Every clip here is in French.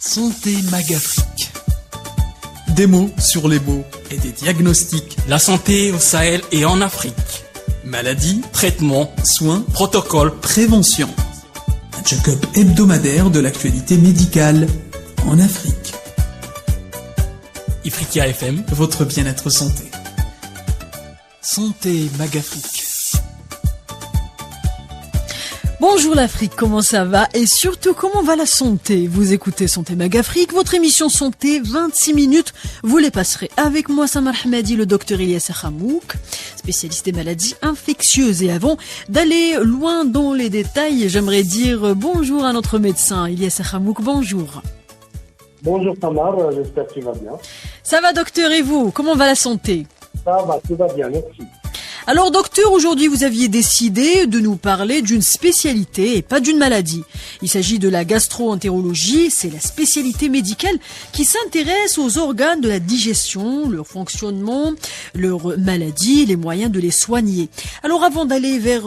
Santé Magafrique. Des mots sur les mots et des diagnostics. La santé au Sahel et en Afrique. Maladies, Traitements, soins, protocoles, prévention. Un check-up hebdomadaire de l'actualité médicale en Afrique. Ifriqiya FM, votre bien-être santé. Santé Magafrique. Bonjour l'Afrique, comment ça va? Et surtout, comment va la santé? Vous écoutez Santé Magafrique, votre émission santé, 26 minutes. Vous les passerez avec moi, Samar Hamadi, le docteur Ilyes Khamouk, spécialiste des maladies infectieuses. Et avant d'aller loin dans les détails, j'aimerais dire bonjour à notre médecin, Ilyes Khamouk, bonjour. Bonjour Samar, j'espère que tu vas bien. Ça va docteur, et vous? Comment va la santé? Ça va, tout va bien, merci. Alors docteur, aujourd'hui vous aviez décidé de nous parler d'une spécialité et pas d'une maladie. Il s'agit de la gastro-entérologie, c'est la spécialité médicale qui s'intéresse aux organes de la digestion, leur fonctionnement, leurs maladies, les moyens de les soigner. Alors avant d'aller vers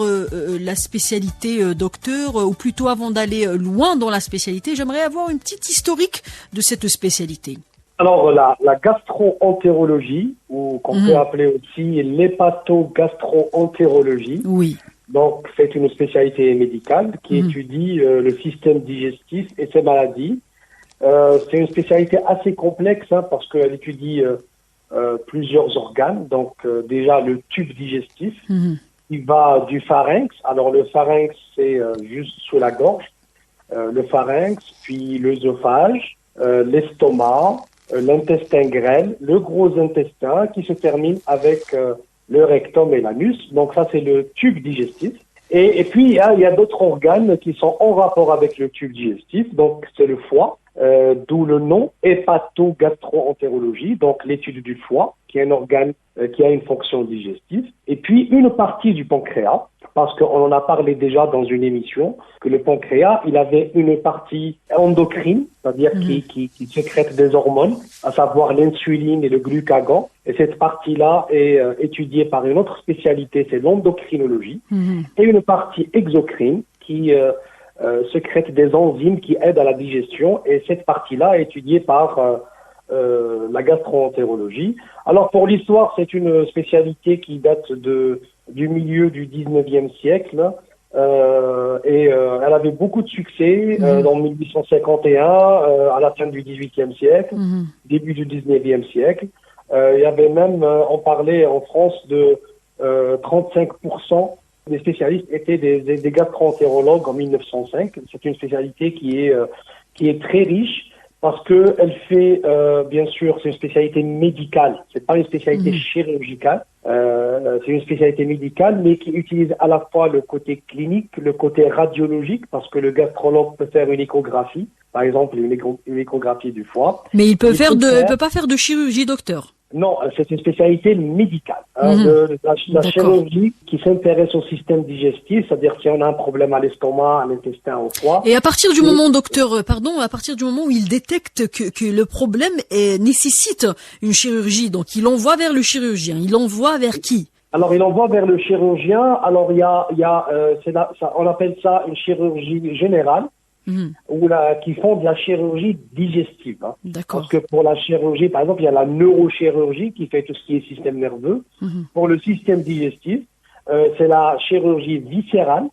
la spécialité docteur, ou plutôt avant d'aller loin dans la spécialité, j'aimerais avoir une petite historique de cette spécialité. Alors la gastro-entérologie, ou qu'on peut appeler aussi l'hépato-gastro-entérologie, oui. Donc c'est une spécialité médicale qui étudie le système digestif et ses maladies. C'est une spécialité assez complexe parce qu'elle étudie plusieurs organes. Donc déjà le tube digestif qui va du pharynx. Alors le pharynx c'est juste sous la gorge, le pharynx, puis l'œsophage, l'estomac, l'intestin grêle, le gros intestin qui se termine avec le rectum et l'anus. Donc ça, c'est le tube digestif. Et puis, il y a d'autres organes qui sont en rapport avec le tube digestif. Donc, c'est le foie, d'où le nom hépato-gastro-entérologie, donc l'étude du foie, qui est un organe qui a une fonction digestive. Et puis, une partie du pancréas, parce qu'on en a parlé déjà dans une émission, que le pancréas, il avait une partie endocrine, c'est-à-dire qui sécrète des hormones, à savoir l'insuline et le glucagon. Et cette partie-là est étudiée par une autre spécialité, c'est l'endocrinologie. Et une partie exocrine qui sécrète des enzymes qui aident à la digestion. Et cette partie-là est étudiée par la gastro-entérologie. Alors pour l'histoire, c'est une spécialité qui date du milieu du 19e siècle et elle avait beaucoup de succès dans 1851, à la fin du 18e siècle, début du 19e siècle. Il y avait même, on parlait en France de 35% des spécialistes étaient des gastro-entérologues en 1905. C'est une spécialité qui est très riche parce que elle fait, bien sûr, c'est une spécialité médicale. C'est pas une spécialité chirurgicale. C'est une spécialité médicale, mais qui utilise à la fois le côté clinique, le côté radiologique, parce que le gastrologue peut faire une échographie, par exemple une échographie du foie. Mais il peut pas faire de chirurgie, docteur. Non, c'est une spécialité médicale. La chirurgie qui s'intéresse au système digestif, c'est-à-dire si on a un problème à l'estomac, à l'intestin, au foie. Et à partir du moment, docteur, à partir du moment où il détecte que le problème nécessite une chirurgie, donc il envoie vers le chirurgien. Il envoie vers qui? Alors, il envoie vers le chirurgien. Alors, on appelle ça une chirurgie générale. Qui font de la chirurgie digestive. D'accord. Parce que pour la chirurgie, par exemple, il y a la neurochirurgie qui fait tout ce qui est système nerveux. Pour le système digestif, c'est la chirurgie viscérale,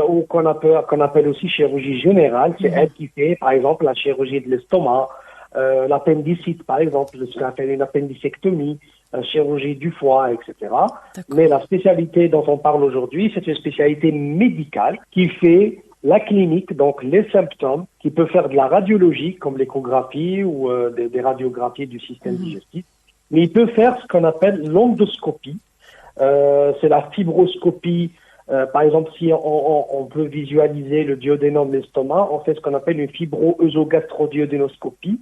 ou qu'on appelle aussi chirurgie générale. C'est elle qui fait, par exemple, la chirurgie de l'estomac, l'appendicite, par exemple, ce qu'on appelle une appendicectomie, la chirurgie du foie, etc. D'accord. Mais la spécialité dont on parle aujourd'hui, c'est une spécialité médicale qui fait la clinique, donc les symptômes, qui peut faire de la radiologie, comme l'échographie ou des radiographies du système digestif. Mais il peut faire ce qu'on appelle l'endoscopie. C'est la fibroscopie. Par exemple, si on veut visualiser le duodénum de l'estomac, on fait ce qu'on appelle une fibro-œsogastro-duodénoscopie.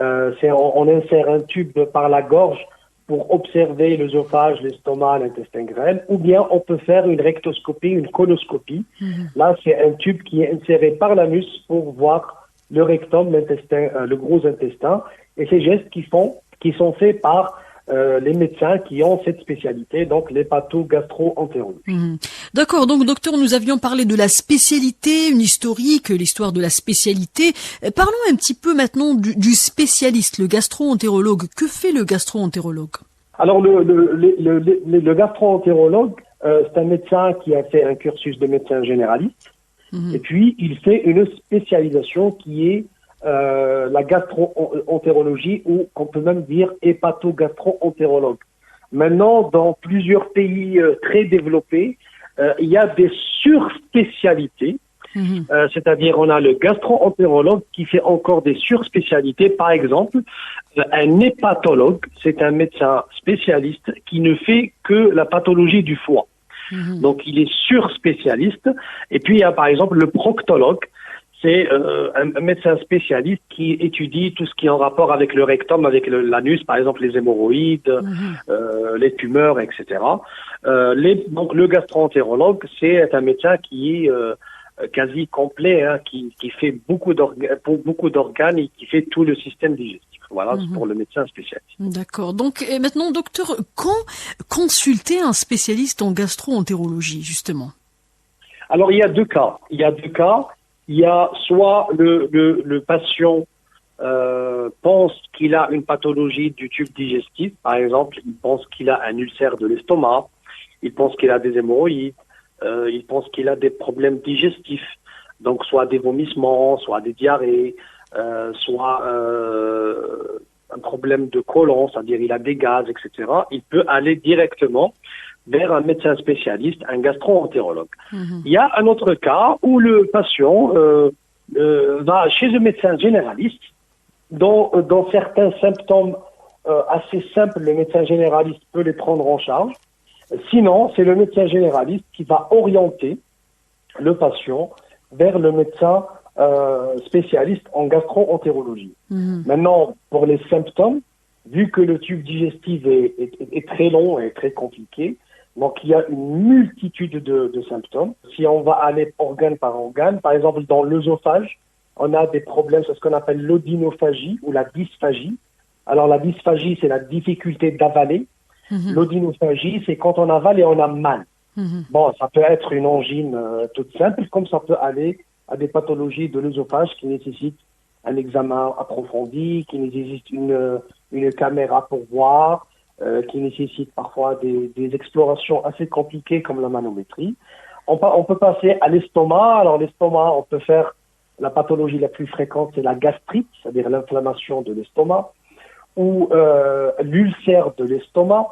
On insère un tube par la gorge pour observer l'œsophage, l'estomac, l'intestin grêle, ou bien on peut faire une rectoscopie, une conoscopie. Là, c'est un tube qui est inséré par l'anus pour voir le rectum, l'intestin, le gros intestin, et ces gestes qui sont faits par les médecins qui ont cette spécialité, donc l'hépato-gastro-entérologie. D'accord, donc docteur, nous avions parlé de la spécialité, une historique, l'histoire de la spécialité. Parlons un petit peu maintenant du spécialiste, le gastro-entérologue. Que fait le gastro-entérologue? Alors le gastro-entérologue, c'est un médecin qui a fait un cursus de médecin généraliste, et puis il fait une spécialisation qui est la gastro-entérologie, ou qu'on peut même dire hépato-gastro-entérologue. Maintenant, dans plusieurs pays très développés, il y a des surspécialités, c'est-à-dire on a le gastro-entérologue qui fait encore des surspécialités. Par exemple, un hépatologue, c'est un médecin spécialiste qui ne fait que la pathologie du foie. Donc il est surspécialiste. Et puis il y a par exemple le proctologue, c'est un médecin spécialiste qui étudie tout ce qui est en rapport avec le rectum, avec l'anus, par exemple les hémorroïdes, les tumeurs, etc. Donc le gastro-entérologue, c'est un médecin qui est quasi complet, qui fait beaucoup d'organes et qui fait tout le système digestif. Voilà, c'est pour le médecin spécialiste. D'accord. Donc maintenant, docteur, quand consulter un spécialiste en gastro-entérologie, justement? Alors il y a deux cas. Il y a soit le patient pense qu'il a une pathologie du tube digestif, par exemple, il pense qu'il a un ulcère de l'estomac, il pense qu'il a des hémorroïdes, il pense qu'il a des problèmes digestifs, donc soit des vomissements, soit des diarrhées, soit un problème de côlon, c'est-à-dire il a des gaz, etc. Il peut aller directement vers un médecin spécialiste, un gastro-entérologue. Il y a un autre cas où le patient va chez un médecin généraliste, dont certains symptômes assez simples, le médecin généraliste peut les prendre en charge. Sinon, c'est le médecin généraliste qui va orienter le patient vers le médecin spécialiste en gastro-entérologie. Maintenant, pour les symptômes, vu que le tube digestif est très long et très compliqué, donc il y a une multitude de symptômes. Si on va aller organe par organe, par exemple dans l'œsophage, on a des problèmes, c'est ce qu'on appelle l'odynophagie ou la dysphagie. Alors la dysphagie, c'est la difficulté d'avaler. L'odynophagie, c'est quand on avale et on a mal. Bon, ça peut être une angine toute simple, comme ça peut aller à des pathologies de l'œsophage qui nécessitent un examen approfondi, qui nécessitent une caméra pour voir, qui nécessitent parfois des explorations assez compliquées comme la manométrie. On peut passer à l'estomac. Alors l'estomac, on peut faire la pathologie la plus fréquente, c'est la gastrite, c'est-à-dire l'inflammation de l'estomac, ou l'ulcère de l'estomac,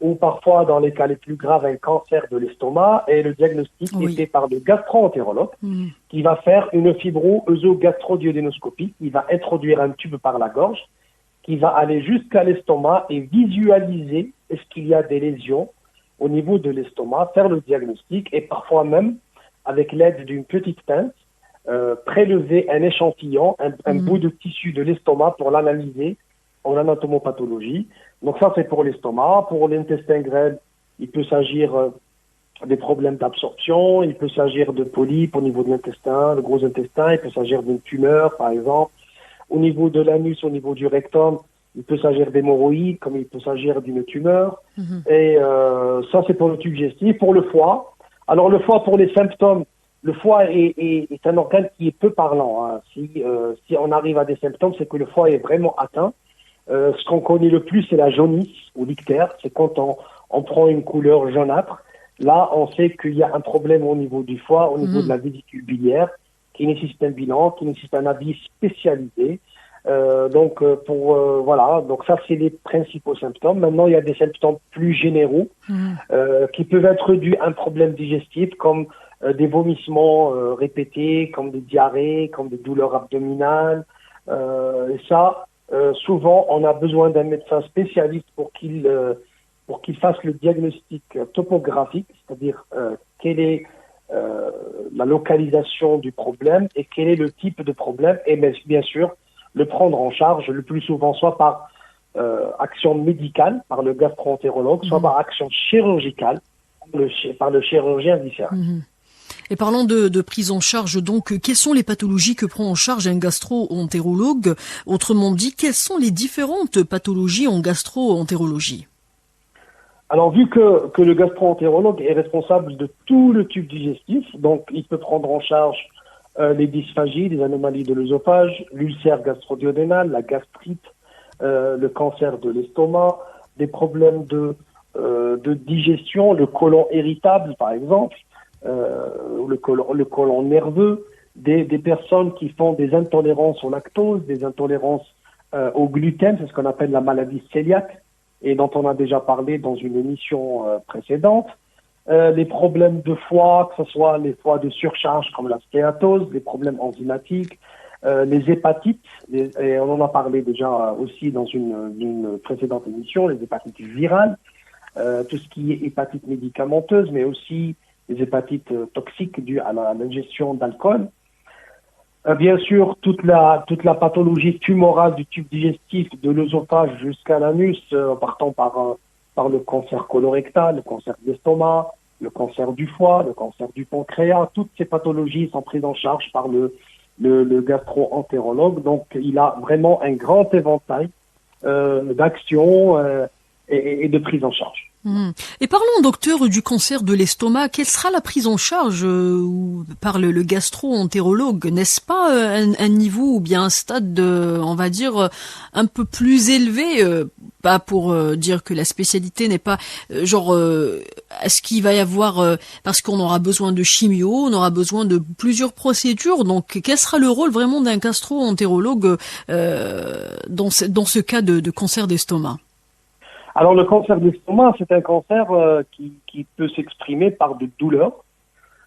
ou parfois, dans les cas les plus graves, un cancer de l'estomac, et le diagnostic est fait par le gastro-entérologue, qui va faire une fibro-œso-gastro-duodénoscopie. Il va introduire un tube par la gorge, qui va aller jusqu'à l'estomac et visualiser est-ce qu'il y a des lésions au niveau de l'estomac, faire le diagnostic, et parfois même, avec l'aide d'une petite pince, prélever un échantillon, un bout de tissu de l'estomac pour l'analyser en anatomopathologie. Donc ça, c'est pour l'estomac. Pour l'intestin grêle, il peut s'agir des problèmes d'absorption, il peut s'agir de polypes au niveau de l'intestin, le gros intestin, il peut s'agir d'une tumeur, par exemple. Au niveau de l'anus, au niveau du rectum, il peut s'agir d'hémorroïdes, comme il peut s'agir d'une tumeur. Et ça, c'est pour le tube digestif. Pour le foie, alors le foie, pour les symptômes, le foie est un organe qui est peu parlant. Si on arrive à des symptômes, c'est que le foie est vraiment atteint. Ce qu'on connaît le plus, c'est la jaunisse ou l'ictère. C'est quand on prend une couleur jaunâtre. Là, on sait qu'il y a un problème au niveau du foie, au niveau de la vésicule biliaire, qui nécessite un bilan, qui nécessite un avis spécialisé. Donc ça, c'est les principaux symptômes. Maintenant, il y a des symptômes plus généraux qui peuvent être dus à un problème digestif, comme des vomissements répétés, comme des diarrhées, comme des douleurs abdominales. Et ça, souvent, on a besoin d'un médecin spécialiste pour qu'il fasse le diagnostic topographique, c'est-à-dire quelle est la localisation du problème et quel est le type de problème, et bien sûr, le prendre en charge le plus souvent, soit par action médicale, par le gastro-entérologue, soit par action chirurgicale, par le chirurgien viscéral. Et parlant de prise en charge, donc, quelles sont les pathologies que prend en charge un gastro-entérologue? Autrement dit, quelles sont les différentes pathologies en gastro-entérologie? Alors, vu que le gastro-entérologue est responsable de tout le tube digestif, donc il peut prendre en charge les dysphagies, les anomalies de l'œsophage, l'ulcère gastro-duodénal, la gastrite, le cancer de l'estomac, des problèmes de digestion, le côlon irritable par exemple, le côlon nerveux, des personnes qui font des intolérances au lactose, des intolérances au gluten, c'est ce qu'on appelle la maladie cœliaque, et dont on a déjà parlé dans une émission précédente. Les problèmes de foie, que ce soit les foies de surcharge comme la stéatose, les problèmes enzymatiques, les hépatites, et on en a parlé déjà aussi dans une précédente émission, les hépatites virales, tout ce qui est hépatite médicamenteuse, mais aussi les hépatites toxiques dues à l'ingestion d'alcool. Bien sûr, toute la pathologie tumorale du tube digestif, de l'œsophage jusqu'à l'anus, en partant par le cancer colorectal, le cancer de l'estomac, le cancer du foie, le cancer du pancréas. Toutes ces pathologies sont prises en charge par le gastro-entérologue. Donc, il a vraiment un grand éventail d'actions et de prise en charge. Et parlons, docteur, du cancer de l'estomac. Quelle sera la prise en charge par le gastro-entérologue? N'est-ce pas un niveau ou bien un stade, on va dire, un peu plus élevé? Pas pour dire que la spécialité n'est pas est-ce qu'il va y avoir parce qu'on aura besoin de chimio, on aura besoin de plusieurs procédures. Donc, quel sera le rôle vraiment d'un gastro-entérologue dans ce cas de cancer d'estomac? Alors, le cancer de l'estomac, c'est un cancer qui peut s'exprimer par des douleurs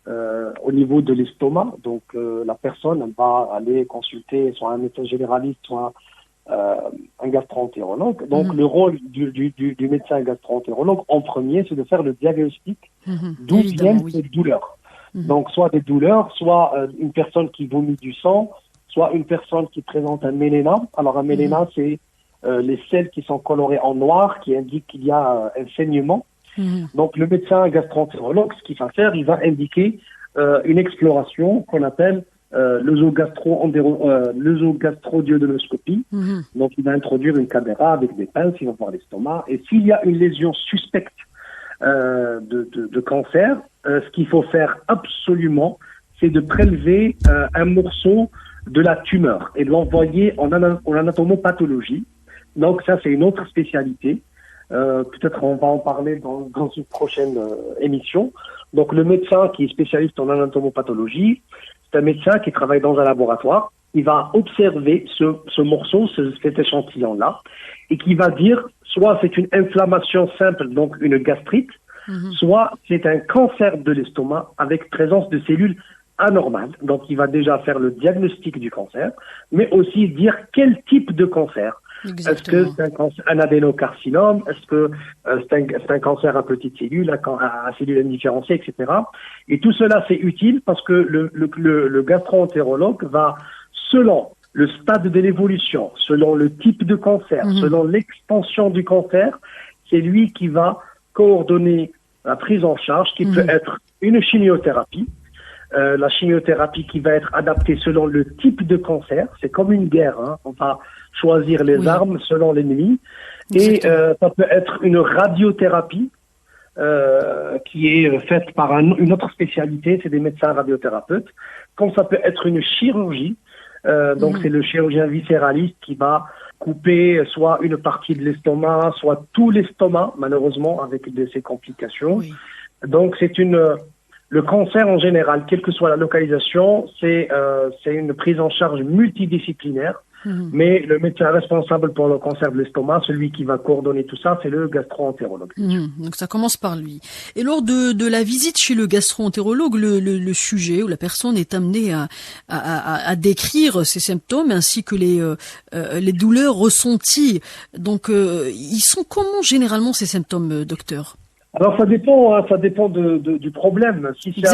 au niveau de l'estomac. Donc, la personne va aller consulter soit un médecin généraliste, soit un gastro-entérologue. Donc, le rôle du médecin gastro-entérologue, en premier, c'est de faire le diagnostic d'où viennent ces douleurs. Donc, soit des douleurs, soit une personne qui vomit du sang, soit une personne qui présente un méléna. Alors, un méléna, c'est les selles qui sont colorées en noir, qui indiquent qu'il y a un saignement. Donc, le médecin gastro-entérologue, ce qu'il va faire, il va indiquer une exploration qu'on appelle l'œsogastro-duodénoscopie. Donc, il va introduire une caméra avec des pinces, il va voir l'estomac. Et s'il y a une lésion suspecte de cancer, ce qu'il faut faire absolument, c'est de prélever un morceau de la tumeur et de l'envoyer en anatomopathologie. Donc ça, c'est une autre spécialité. Peut-être on va en parler dans une prochaine émission. Donc le médecin qui est spécialiste en anatomopathologie, c'est un médecin qui travaille dans un laboratoire. Il va observer ce morceau, cet échantillon-là, et qui va dire soit c'est une inflammation simple, donc une gastrite, soit c'est un cancer de l'estomac avec présence de cellules anormales. Donc il va déjà faire le diagnostic du cancer, mais aussi dire quel type de cancer. Exactement. Est-ce que c'est un adénocarcinome? Est-ce que c'est un cancer à petites cellules, à cellules indifférenciées, etc. Et tout cela, c'est utile parce que le gastro-entérologue va, selon le stade de l'évolution, selon le type de cancer, selon l'extension du cancer, c'est lui qui va coordonner la prise en charge qui peut être une chimiothérapie. La chimiothérapie qui va être adaptée selon le type de cancer. C'est comme une guerre, hein. On va choisir les armes selon l'ennemi. Et ça peut être une radiothérapie qui est faite par une autre spécialité, c'est des médecins radiothérapeutes. Comme ça peut être une chirurgie, donc c'est le chirurgien viscéraliste qui va couper soit une partie de l'estomac, soit tout l'estomac, malheureusement, avec ses complications. Donc c'est le cancer en général, quelle que soit la localisation, c'est une prise en charge multidisciplinaire. Mais le médecin responsable pour le cancer de l'estomac, celui qui va coordonner tout ça, c'est le gastro-entérologue. Donc ça commence par lui. Et lors de la visite chez le gastro-entérologue, le sujet ou la personne est amenée à décrire ses symptômes ainsi que les douleurs ressenties. Donc ils sont comment généralement ces symptômes, docteur? Alors ça dépend du problème. Si c'est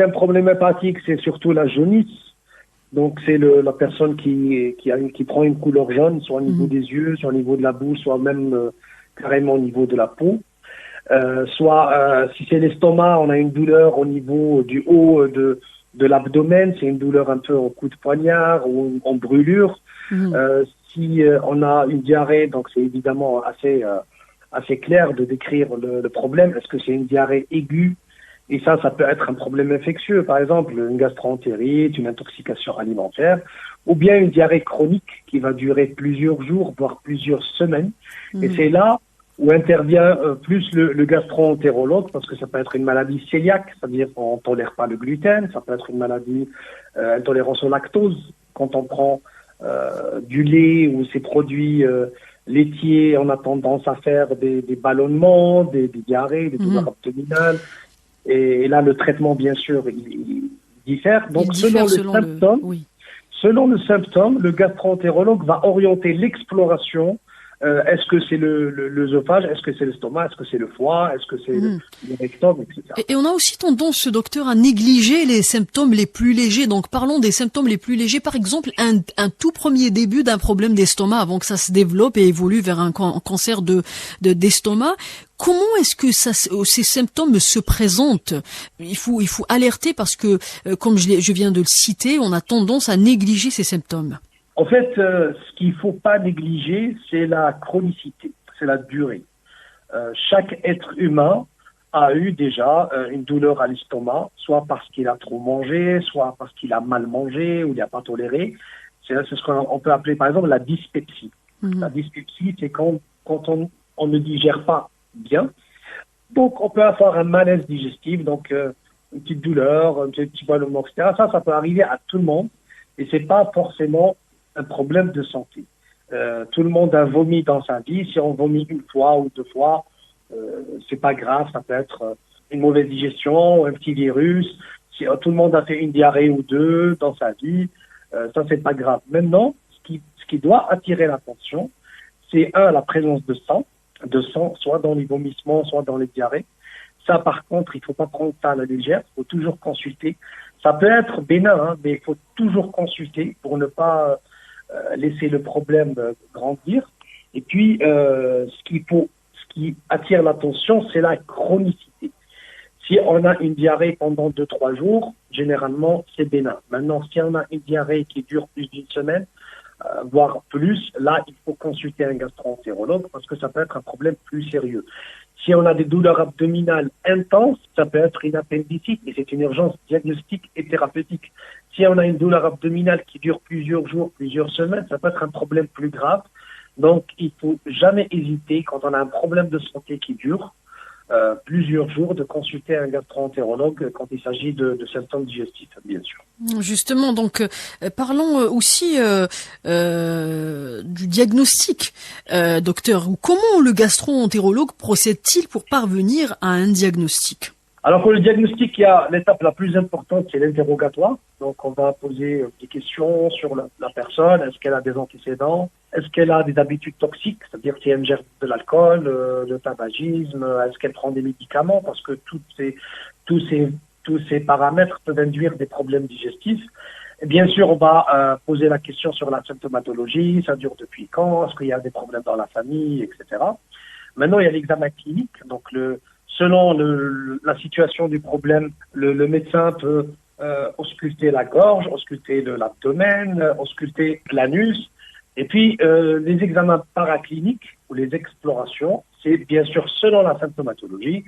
un problème hépatique, c'est surtout la jaunisse. Donc c'est la personne qui prend une couleur jaune, soit au niveau des yeux, soit au niveau de la bouche, soit même carrément au niveau de la peau. Soit si c'est l'estomac, on a une douleur au niveau du haut de l'abdomen, c'est une douleur un peu en coup de poignard ou en brûlure. Si on a une diarrhée, donc c'est évidemment assez clair de décrire le problème. Est-ce que c'est une diarrhée aiguë? Et ça peut être un problème infectieux, par exemple une gastroentérite, une intoxication alimentaire, ou bien une diarrhée chronique qui va durer plusieurs jours, voire plusieurs semaines. Et c'est là où intervient plus le gastro-entérologue, parce que ça peut être une maladie cœliaque, c'est-à-dire qu'on ne tolère pas le gluten, ça peut être une maladie intolérance au lactose, quand on prend du lait ou ces produits laitiers, on a tendance à faire des ballonnements, des diarrhées, des douleurs abdominales. Et là, le traitement, bien sûr, il diffère. Donc, selon le symptôme, le gastro-entérologue va orienter l'exploration. Est-ce que c'est l'œsophage? Est-ce que c'est l'estomac? Est-ce que c'est le foie? Est-ce que c'est le rectum, etc. Et on a aussi tendance, docteur, à négliger les symptômes les plus légers. Donc, parlons des symptômes les plus légers. Par exemple, un tout premier début d'un problème d'estomac avant que ça se développe et évolue vers un cancer d'estomac. Comment est-ce que ces symptômes se présentent? Il faut alerter parce que, comme je viens de le citer, on a tendance à négliger ces symptômes. En fait, ce qu'il faut pas négliger, c'est la chronicité, c'est la durée. Chaque être humain a eu déjà une douleur à l'estomac, soit parce qu'il a trop mangé, soit parce qu'il a mal mangé ou il n'a pas toléré. C'est ce qu'on peut appeler par exemple la dyspepsie. La dyspepsie, c'est quand on ne digère pas bien. Donc, on peut avoir un malaise digestif, donc une petite douleur, un petit ballonnement, etc. Ça peut arriver à tout le monde et c'est pas forcément un problème de santé. Tout le monde a vomi dans sa vie. Si on vomit une fois ou deux fois, c'est pas grave. Ça peut être une mauvaise digestion, un petit virus. Si tout le monde a fait une diarrhée ou deux dans sa vie, ça c'est pas grave. Maintenant, ce qui doit attirer l'attention, c'est la présence de sang, soit dans les vomissements, soit dans les diarrhées. Ça, par contre, il faut pas prendre ça à la légère. Il faut toujours consulter. Ça peut être bénin, mais il faut toujours consulter pour ne pas laisser le problème grandir. Et puis, ce qui attire l'attention, c'est la chronicité. Si on a une diarrhée pendant 2-3 jours, généralement, c'est bénin. Maintenant, si on a une diarrhée qui dure plus d'une semaine, voire plus, là, il faut consulter un gastro-entérologue parce que ça peut être un problème plus sérieux. Si on a des douleurs abdominales intenses, ça peut être une appendicite et c'est une urgence diagnostique et thérapeutique. Si on a une douleur abdominale qui dure plusieurs jours, plusieurs semaines, ça peut être un problème plus grave. Donc, il faut jamais hésiter quand on a un problème de santé qui dure plusieurs jours de consulter un gastro-entérologue quand il s'agit de symptômes digestifs, bien sûr. Justement, donc parlons aussi du diagnostic, docteur. Comment le gastro-entérologue procède-t-il pour parvenir à un diagnostic? Alors pour le diagnostic, il y a l'étape la plus importante, c'est l'interrogatoire. Donc on va poser des questions sur la personne. Est-ce qu'elle a des antécédents? Est-ce qu'elle a des habitudes toxiques? C'est-à-dire si elle ingère de l'alcool, le tabagisme, est-ce qu'elle prend des médicaments? Parce que tous ces paramètres peuvent induire des problèmes digestifs. Et bien sûr, on va poser la question sur la symptomatologie, ça dure depuis quand? Est-ce qu'il y a des problèmes dans la famille, etc. Maintenant, il y a l'examen clinique. Donc selon la situation du problème, le médecin peut ausculter la gorge, ausculter l'abdomen, ausculter l'anus. Et puis, les examens paracliniques ou les explorations, c'est bien sûr selon la symptomatologie.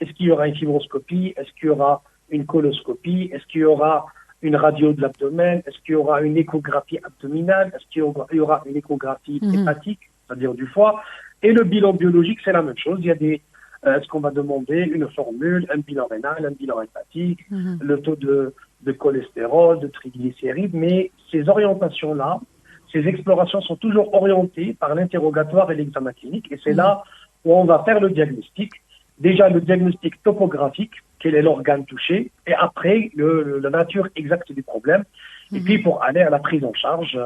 Est-ce qu'il y aura une fibroscopie? Est-ce qu'il y aura une coloscopie? Est-ce qu'il y aura une radio de l'abdomen? Est-ce qu'il y aura une échographie abdominale? Est-ce qu'il y aura une échographie hépatique, c'est-à-dire du foie? Et le bilan biologique, c'est la même chose. Il y a est-ce qu'on va demander une formule, un bilan rénal, un bilan hépatique, le taux de cholestérol, de triglycérides, mais ces orientations-là, ces explorations sont toujours orientées par l'interrogatoire et l'examen clinique, et c'est là où on va faire le diagnostic. Déjà le diagnostic topographique, quel est l'organe touché, et après la nature exacte du problème, et puis pour aller à la prise en charge.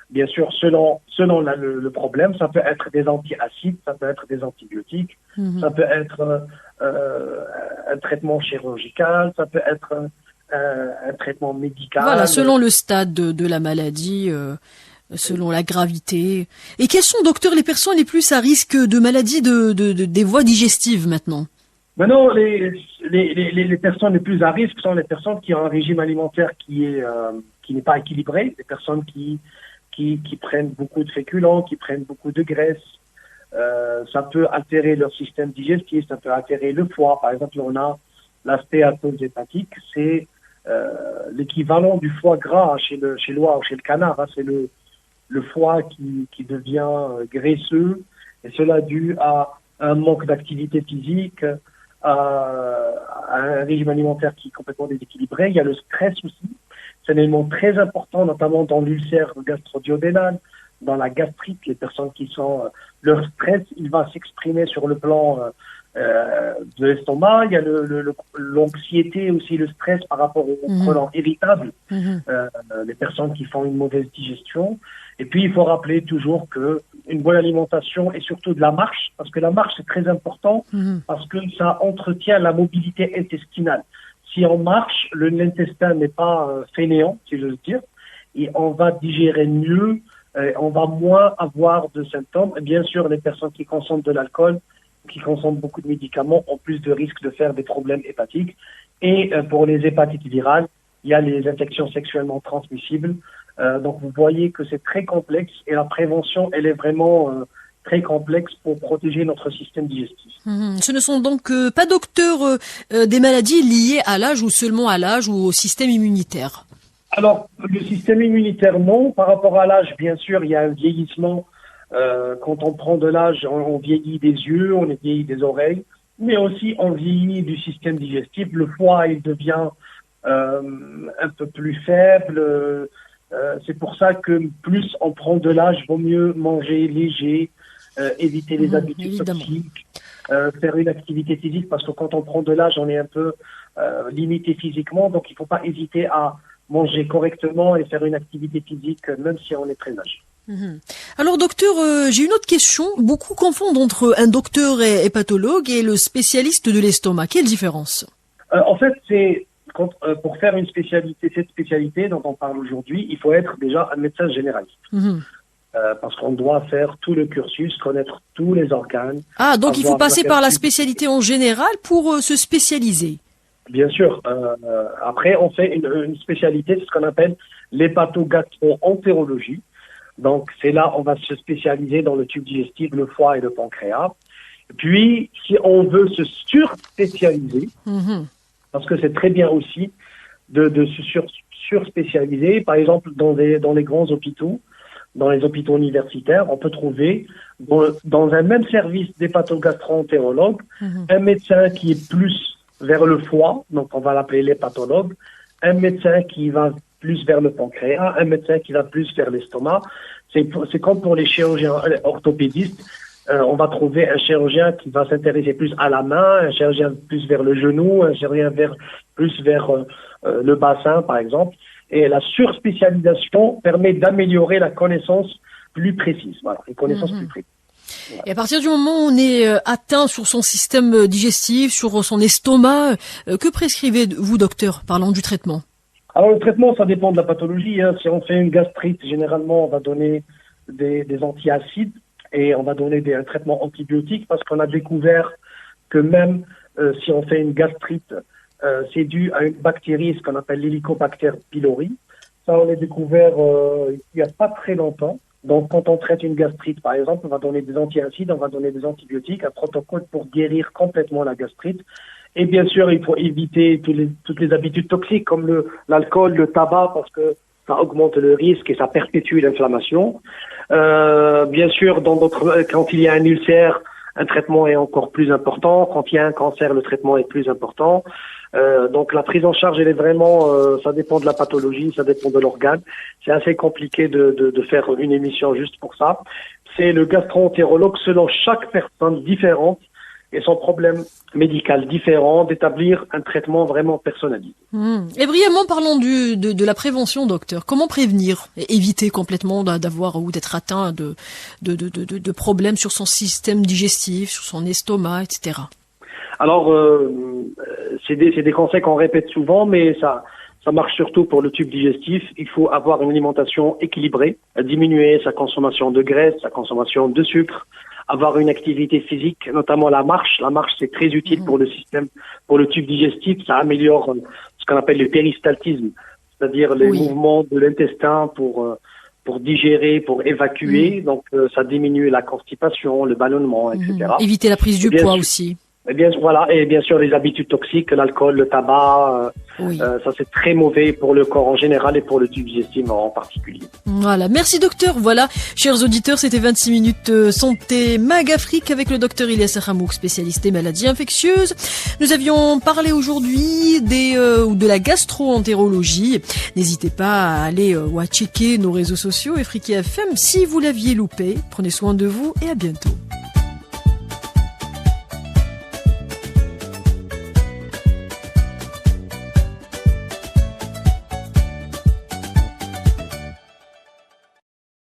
Bien sûr, selon le problème, ça peut être des antiacides, ça peut être des antibiotiques, ça peut être un traitement chirurgical, ça peut être un traitement médical. Voilà, selon le stade de la maladie. selon la gravité. Et quelles sont, docteur, les personnes les plus à risque de maladies des voies digestives maintenant? Maintenant, les personnes les plus à risque sont les personnes qui ont un régime alimentaire qui n'est pas équilibré, les personnes qui prennent beaucoup de féculents, qui prennent beaucoup de graisse. Ça peut altérer leur système digestif, ça peut altérer le foie. Par exemple, on a la stéatose hépatique, c'est l'équivalent du foie gras chez l'oie ou chez le canard. Hein. C'est le foie qui devient graisseux, et cela dû à un manque d'activité physique, à un régime alimentaire qui est complètement déséquilibré. Il y a le stress aussi. C'est un élément très important, notamment dans l'ulcère gastro-duodénal, dans la gastrite. Les personnes qui sont... leur stress, il va s'exprimer sur le plan de l'estomac. Il y a l'anxiété aussi, le stress par rapport aux relents irritables, les personnes qui font une mauvaise digestion. Et puis, il faut rappeler toujours que une bonne alimentation et surtout de la marche, parce que la marche, c'est très important, parce que ça entretient la mobilité intestinale. Si on marche, l'intestin n'est pas fainéant, si j'ose dire, et on va digérer mieux, on va moins avoir de symptômes. Et bien sûr, les personnes qui consomment de l'alcool, qui consomment beaucoup de médicaments, ont plus de risques de faire des problèmes hépatiques. Et pour les hépatites virales, il y a les infections sexuellement transmissibles. Donc vous voyez que c'est très complexe et la prévention, elle est vraiment très complexe pour protéger notre système digestif. Ce ne sont donc pas, docteur, des maladies liées à l'âge ou seulement à l'âge ou au système immunitaire? Alors, le système immunitaire, non. Par rapport à l'âge, bien sûr, il y a un vieillissement. Quand on prend de l'âge, on vieillit des yeux, on vieillit des oreilles, mais aussi on vieillit du système digestif. Le foie, il devient un peu plus faible. C'est pour ça que plus on prend de l'âge, vaut mieux manger léger, éviter les habitudes toxiques, faire une activité physique, parce que quand on prend de l'âge, on est un peu limité physiquement, donc il ne faut pas hésiter à manger correctement et faire une activité physique, même si on est très âgé. Alors, docteur, j'ai une autre question. Beaucoup confondent entre un docteur hépatologue et le spécialiste de l'estomac. Quelle différence? En fait, c'est pour faire cette spécialité dont on parle aujourd'hui, il faut être déjà un médecin généraliste. Parce qu'on doit faire tout le cursus, connaître tous les organes. Ah, donc il faut passer par la spécialité en général pour se spécialiser. Bien sûr. Après, on fait une spécialité, c'est ce qu'on appelle l'hépatogastro-entérologie. Donc, c'est là on va se spécialiser dans le tube digestif, le foie et le pancréas. Puis, si on veut se surspécialiser, parce que c'est très bien aussi de se surspécialiser, par exemple, dans les grands hôpitaux, dans les hôpitaux universitaires, on peut trouver dans un même service d'hépatogastro-entérologue un médecin qui est plus vers le foie, donc on va l'appeler l'hépatologue, un médecin qui va plus vers le pancréas, un médecin qui va plus vers l'estomac. C'est comme pour les chirurgiens orthopédistes. On va trouver un chirurgien qui va s'intéresser plus à la main, un chirurgien plus vers le genou, un chirurgien plus vers le bassin, par exemple. Et la surspécialisation permet d'améliorer la connaissance plus précise. Voilà, une connaissance plus précise. Voilà. Et à partir du moment où on est atteint sur son système digestif, sur son estomac, que prescrivez-vous, docteur, parlant du traitement? Alors, le traitement, ça dépend de la pathologie. Si on fait une gastrite, généralement, on va donner des antiacides et on va donner un traitement antibiotique, parce qu'on a découvert que même si on fait une gastrite, c'est dû à une bactérie, ce qu'on appelle l'Helicobacter pylori. Ça, on l'a découvert il n'y a pas très longtemps. Donc, quand on traite une gastrite, par exemple, on va donner des antiacides, on va donner des antibiotiques, un protocole pour guérir complètement la gastrite. Et bien sûr, il faut éviter toutes les habitudes toxiques comme l'alcool, le tabac, parce que ça augmente le risque et ça perpétue l'inflammation. Bien sûr, quand il y a un ulcère, un traitement est encore plus important. Quand il y a un cancer, le traitement est plus important. Donc la prise en charge, elle est vraiment, ça dépend de la pathologie, ça dépend de l'organe. C'est assez compliqué de faire une émission juste pour ça. C'est le gastro-entérologue, selon chaque personne différente et son problème médical différent, d'établir un traitement vraiment personnalisé. Et brièvement, parlons de la prévention, docteur. Comment prévenir et éviter complètement d'avoir ou d'être atteint de problèmes sur son système digestif, sur son estomac, etc. Alors, c'est des conseils qu'on répète souvent, mais ça Ça marche surtout pour le tube digestif. Il faut avoir une alimentation équilibrée, diminuer sa consommation de graisse, sa consommation de sucre, avoir une activité physique, notamment la marche. La marche, c'est très utile pour le système, pour le tube digestif. Ça améliore ce qu'on appelle le péristaltisme, c'est-à-dire les mouvements de l'intestin pour digérer, pour évacuer. Donc, ça diminue la constipation, le ballonnement, etc. Éviter la prise du poids aussi. Et bien sûr les habitudes toxiques, l'alcool, le tabac, ça c'est très mauvais pour le corps en général et pour le tube digestif en particulier. Voilà, merci docteur. Voilà, chers auditeurs, c'était 26 minutes santé Mag Afrique avec le docteur Ilyas Ramouk, spécialiste des maladies infectieuses. Nous avions parlé aujourd'hui de la gastro-entérologie. N'hésitez pas à aller ou à checker nos réseaux sociaux Afrique FM si vous l'aviez loupé. Prenez soin de vous et à bientôt.